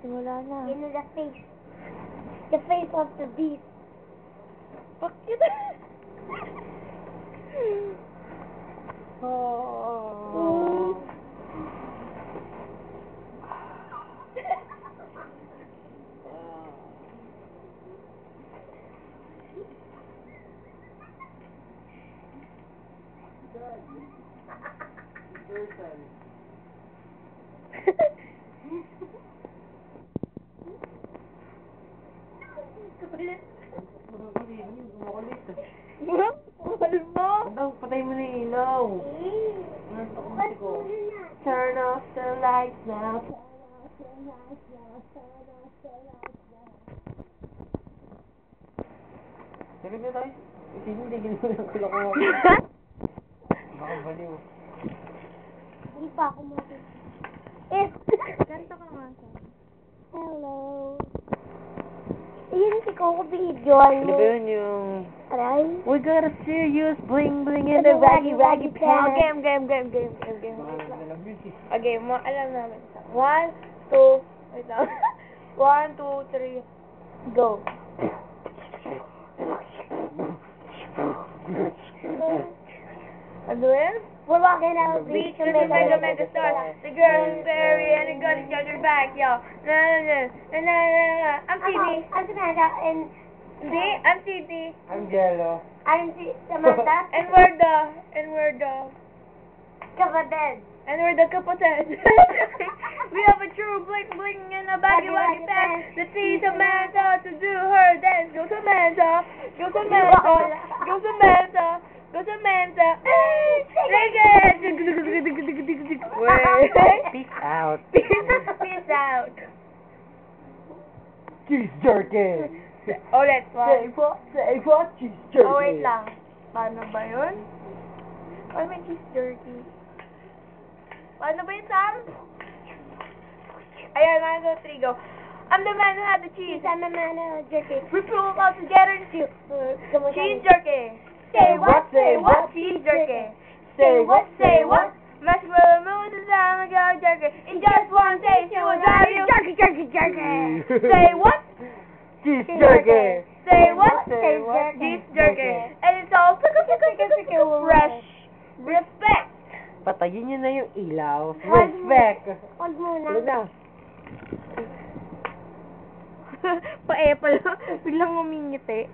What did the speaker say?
Wala na. You know the face. The face of the beast. Bakit? Oh. Mahal mo? Patay mo na yung ilaw. Turn off the lights now. Sige na tayo. Hindi ganun ko lang ako. Baka baliw. Hindi pa ako mo. Eh. Ganto ka nga sa. Hello. Ayun si Coco video. Ano ba yun yung... Aray. We got a serious bling bling in the raggy pants. Game. Okay, alam namin. 1, 2, wait lang. 1, 2, 3, go. Ano yun? We're walking out of the Beach beach with the mega star. The girl is very and the gun is got your back, yo. I'm CD. I'm Samantha and... Hindi, I'm CD. I'm Jello. I'm Samantha. And we're the Kapatid. And we're the kapatid. We have a true bling bling and a baggy waggy pants. Let's see Samantha to do her dance. Go Samantha. Go Samantha. Go Samantha. Go Samantha. Peace out. Peace out. Cheese jerky. Ulit. Say what? Cheese jerky. Oh, wait lang. Paano ba yun? Oh, may cheese jerky. Paano ba yun, Sam? Ayan, 1, 2, 3, go. I'm the man who had the cheese. I'm the man who jerky. We flew out together to cheese jerky. Say what? Cheese jerky. Say what? Marshmallow moon is on go jerky. In just one day, she will drive you. Jerky. Say what? Cheese jerky. Say what? Cheese Cheese jerky. And it's all fresh. Respect. Patayin nyo na yung ilaw. Respect. Huwag muna. Wala na. Pa-apple. Biglang umingiti.